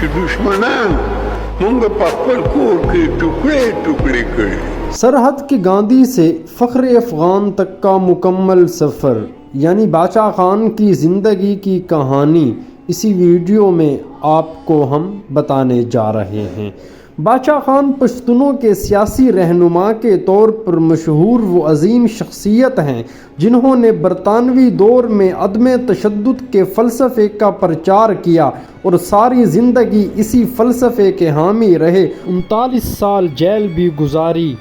چې دشمنان مونږ په خپل کور کې ټوکړې ټوکړې کړي. سرحد کے گاندھی سے فخر افغان تک کا مکمل سفر یعنی باچا خان کی زندگی کی کہانی اسی ویڈیو میں آپ کو ہم بتانے جا رہے ہیں. باچا خان پشتونوں کے سیاسی رہنما کے طور پر مشہور وہ عظیم شخصیت ہیں جنہوں نے برطانوی دور میں عدم تشدد کے فلسفے کا پرچار کیا اور ساری زندگی اسی فلسفے کے حامی رہے. 39 سال جیل بھی گزاری،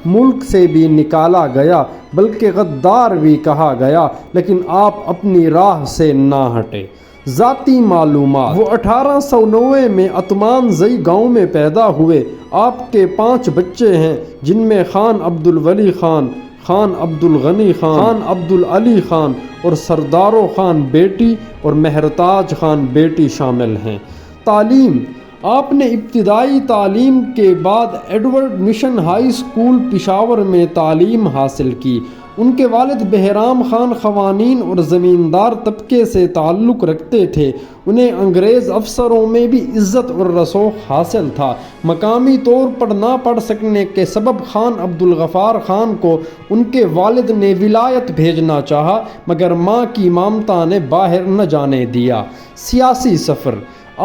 ملک سے بھی نکالا گیا بلکہ غدار بھی کہا گیا، لیکن آپ اپنی راہ سے نہ ہٹے. ذاتی معلومات: وہ 1890 میں اتمان زئی گاؤں میں پیدا ہوئے. آپ کے 5 بچے ہیں جن میں خان عبدالولی خان، خان عبدالغنی خان، خان عبدالعلی خان اور سردارو خان بیٹی اور مہرتاج خان بیٹی شامل ہیں. تعلیم: آپ نے ابتدائی تعلیم کے بعد Edward mission high school Peshawar میں تعلیم حاصل کی. ان کے والد بہرام خان قوانین اور زمیندار طبقے سے تعلق رکھتے تھے. انہیں انگریز افسروں میں بھی عزت اور رسوخ حاصل تھا. مقامی طور پر نہ پڑھ سکنے کے سبب خان عبدالغفار خان کو ان کے والد نے ولایت بھیجنا چاہا مگر ماں کی ممتا نے باہر نہ جانے دیا. سیاسی سفر: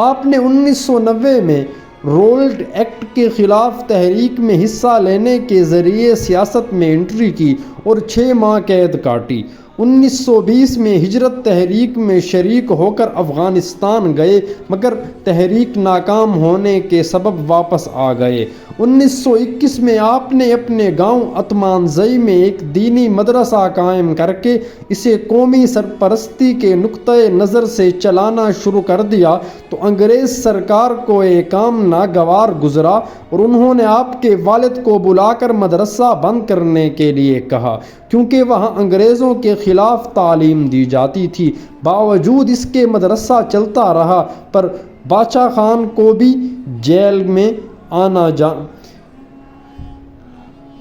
آپ نے 1990 میں رولڈ ایکٹ کے خلاف تحریک میں حصہ لینے کے ذریعے سیاست میں انٹری کی اور 6 ماہ قید کاٹی. 1920 میں ہجرت تحریک میں شریک ہو کر افغانستان گئے مگر تحریک ناکام ہونے کے سبب واپس آ گئے. 1921 میں آپ نے اپنے گاؤں اتمان زئی میں ایک دینی مدرسہ قائم کر کے اسے قومی سرپرستی کے نقطۂ نظر سے چلانا شروع کر دیا تو انگریز سرکار کو یہ کام ناگوار گزرا اور انہوں نے آپ کے والد کو بلا کر مدرسہ بند کرنے کے لیے کہا کیونکہ وہاں انگریزوں کے خلاف تعلیم دی جاتی تھی. باوجود اس کے مدرسہ چلتا رہا پر باچا خان کو بھی جیل میں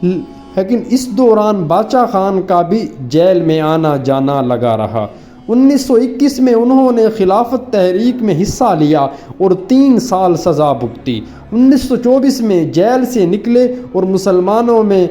لیکن اس دوران باچا خان کا بھی جیل میں آنا جانا لگا رہا. 1921 میں انہوں نے خلافت تحریک میں حصہ لیا اور 3 سال سزا بھگتی. 1924 میں جیل سے نکلے اور مسلمانوں میں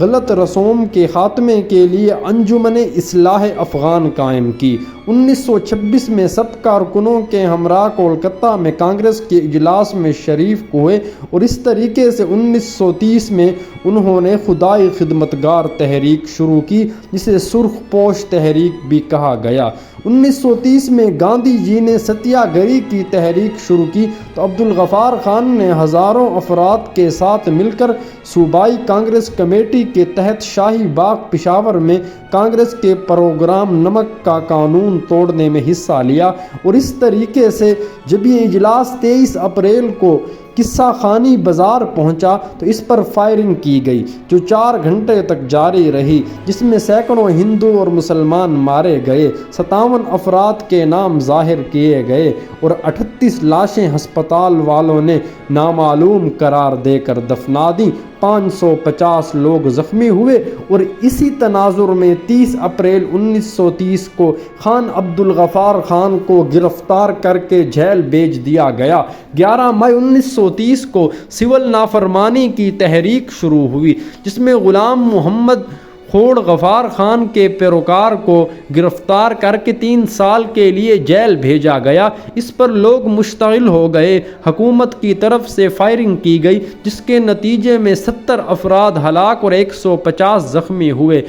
غلط رسوم کے خاتمے کے لیے انجمن اصلاح افغان قائم کی. 1926 میں سب کارکنوں کے ہمراہ کولکتہ میں کانگریس کے اجلاس میں شریک ہوئے اور اس طریقے سے 1930 میں انہوں نے خدائی خدمتگار تحریک شروع کی جسے سرخ پوش تحریک بھی کہا گیا. 1930 میں گاندھی جی نے ستیہ گری کی تحریک شروع کی تو عبدالغفار خان نے ہزاروں افراد کے ساتھ مل کر صوبائی کانگریس کمیٹی کے تحت شاہی باغ پشاور میں کانگریس کے پروگرام نمک کا قانون توڑنے میں حصہ لیا اور اس طریقے سے جب یہ اجلاس 23 اپریل کو قصہ خانی بازار پہنچا تو اس پر فائرنگ کی گئی جو 4 گھنٹے تک جاری رہی جس میں سینکڑوں ہندو اور مسلمان مارے گئے. 57 افراد کے نام ظاہر کیے گئے اور 38 لاشیں ہسپتال والوں نے نامعلوم قرار دے کر دفنا دیں. 550 لوگ زخمی ہوئے اور اسی تناظر میں 30 اپریل 1930 کو خان عبدالغفار خان کو گرفتار کر کے جیل بھیج دیا گیا. 11 مئی 1930 کو سول نافرمانی کی تحریک شروع ہوئی جس میں غلام محمد خوڑ غفار خان کے پیروکار کو گرفتار کر کے 3 سال کے لیے جیل بھیجا گیا. اس پر لوگ مشتعل ہو گئے. حکومت کی طرف سے فائرنگ کی گئی جس کے نتیجے میں 70 افراد ہلاک اور 150 زخمی ہوئے.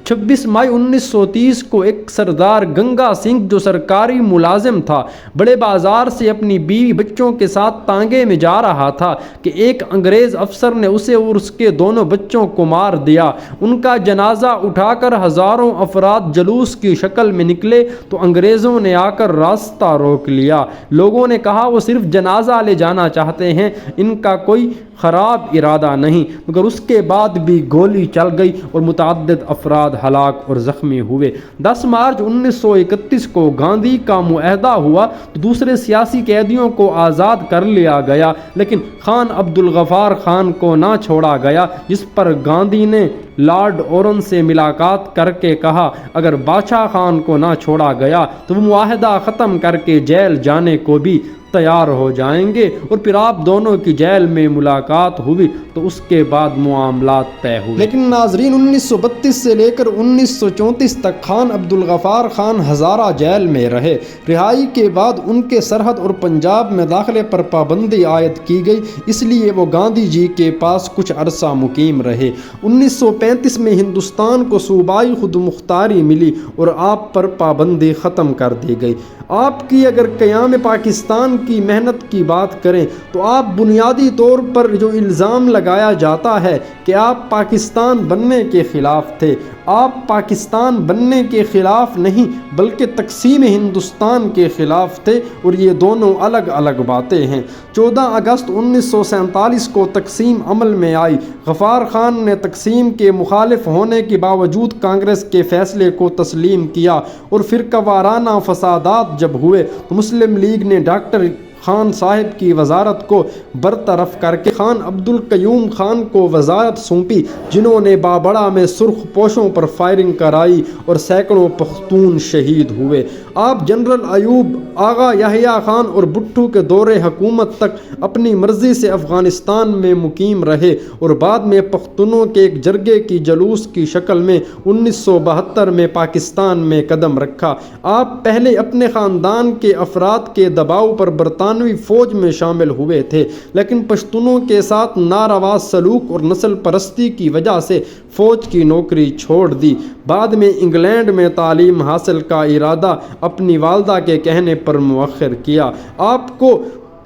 26 مئی 1930 کو ایک سردار گنگا سنگھ جو سرکاری ملازم تھا بڑے بازار سے اپنی بیوی بچوں کے ساتھ تانگے میں جا رہا تھا کہ ایک انگریز افسر نے اسے اور اس کے دونوں بچوں کو مار دیا. ان کا جنازہ اٹھا کر ہزاروں افراد جلوس کی شکل میں نکلے تو انگریزوں نے آ کر راستہ روک لیا. لوگوں نے کہا وہ صرف جنازہ لے جانا چاہتے ہیں، ان کا کوئی خراب ارادہ نہیں، مگر اس کے بعد بھی گولی چل گئی اور متعدد افراد ہلاک اور زخمی ہوئے. 10 مارچ 1931 کو گاندھی کا معاہدہ ہوا تو دوسرے سیاسی قیدیوں کو آزاد کر لیا گیا لیکن خان عبدالغفار خان کو نہ چھوڑا گیا جس پر گاندھی نے لارڈ اورن سے ملاقات کر کے کہا اگر باچا خان کو نہ چھوڑا گیا تو وہ معاہدہ ختم کر کے جیل جانے کو بھی تیار ہو جائیں گے، اور پھر آپ دونوں کی جیل میں ملاقات ہوئی تو اس کے بعد معاملات طے ہوئے۔ لیکن ناظرین، 1932 سے لے کر 1934 تک خان عبدالغفار خان ہزارہ جیل میں رہے۔ رہائی کے بعد ان کے سرحد اور پنجاب میں داخلے پر پابندی عائد کی گئی، اس لیے وہ گاندھی جی کے پاس کچھ عرصہ مقیم رہے۔ 1935 میں ہندوستان کو صوبائی خود مختاری ملی اور آپ پر پابندی ختم کر دی گئی۔ آپ کی اگر قیام پاکستان کی محنت کی بات کریں تو آپ بنیادی طور پر جو الزام لگایا جاتا ہے کہ آپ پاکستان بننے کے خلاف تھے، آپ پاکستان بننے کے خلاف نہیں بلکہ تقسیم ہندوستان کے خلاف تھے، اور یہ دونوں الگ الگ باتیں ہیں۔ 14 اگست 1947 کو تقسیم عمل میں آئی۔ غفار خان نے تقسیم کے مخالف ہونے کے باوجود کانگریس کے فیصلے کو تسلیم کیا، اور فرقہ وارانہ فسادات جب ہوئے تو مسلم لیگ نے ڈاکٹر خان صاحب کی وزارت کو برطرف کر کے خان عبدالقیوم خان کو وزارت سونپی، جنہوں نے بابڑہ میں سرخ پوشوں پر فائرنگ کرائی اور سینکڑوں پختون شہید ہوئے۔ آپ جنرل ایوب آغا یحییٰ خان اور بھٹو کے دور حکومت تک اپنی مرضی سے افغانستان میں مقیم رہے، اور بعد میں پختونوں کے ایک جرگے کی جلوس کی شکل میں 1972 میں پاکستان میں قدم رکھا۔ آپ پہلے اپنے خاندان کے افراد کے دباؤ پر برطانوی فوج میں شامل ہوئے تھے، لیکن پشتونوں کے ساتھ ناروا سلوک اور نسل پرستی کی وجہ سے فوج کی نوکری چھوڑ دی۔ بعد میں انگلینڈ میں تعلیم حاصل کا ارادہ اپنی والدہ کے کہنے پر مؤخر کیا۔ آپ کو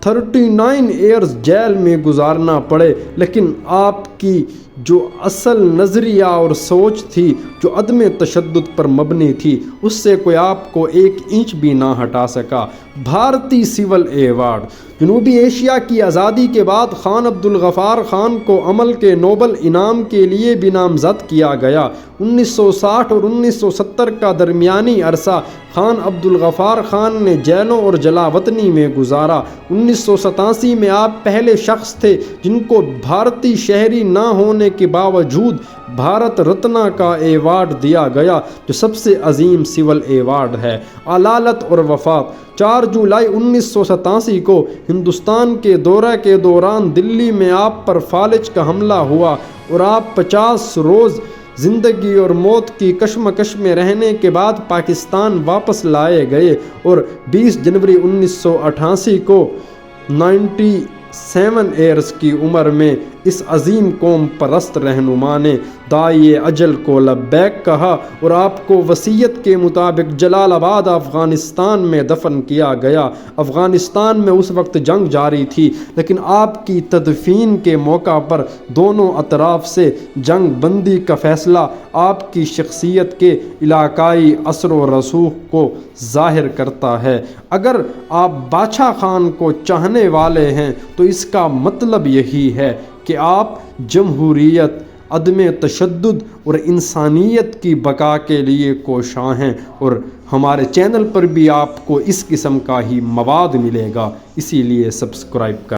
39 ایئرز جیل میں گزارنا پڑے، لیکن آپ کی جو اصل نظریہ اور سوچ تھی جو عدم تشدد پر مبنی تھی، اس سے کوئی آپ کو 1 انچ بھی نہ ہٹا سکا۔ بھارتی سول ایوارڈ۔ جنوبی ایشیا کی آزادی کے بعد خان عبدالغفار خان کو عمل کے نوبل انعام کے لیے بھی نامزد کیا گیا۔ 1960 اور 1970 کا درمیانی عرصہ خان عبدالغفار خان نے جیلوں اور جلا وطنی میں گزارا۔ 1987 میں آپ پہلے شخص تھے جن کو بھارتی شہری نہ ہونے کے باوجود بھارت رتنا کا ایوارڈ دیا گیا، جو سب سے عظیم سول ایوارڈ ہے۔ علالت اور وفات۔ 4 جولائی 1987 کو ہندوستان کے دورہ کے دوران دلی میں آپ پر فالج کا حملہ ہوا، اور آپ 50 روز زندگی اور موت کی کشمکش میں رہنے کے بعد پاکستان واپس لائے گئے، اور 20 جنوری 1988 کو 97 ایئرز کی عمر میں اس عظیم قوم پرست رہنما نے داعی اجل کو لبیک کہا، اور آپ کو وصیت کے مطابق جلال آباد افغانستان میں دفن کیا گیا۔ افغانستان میں اس وقت جنگ جاری تھی، لیکن آپ کی تدفین کے موقع پر دونوں اطراف سے جنگ بندی کا فیصلہ آپ کی شخصیت کے علاقائی اثر و رسوخ کو ظاہر کرتا ہے۔ اگر آپ باچا خان کو چاہنے والے ہیں تو اس کا مطلب یہی ہے کہ آپ جمہوریت، عدم تشدد اور انسانیت کی بقا کے لیے کوشاں ہیں، اور ہمارے چینل پر بھی آپ کو اس قسم کا ہی مواد ملے گا، اسی لیے سبسکرائب کر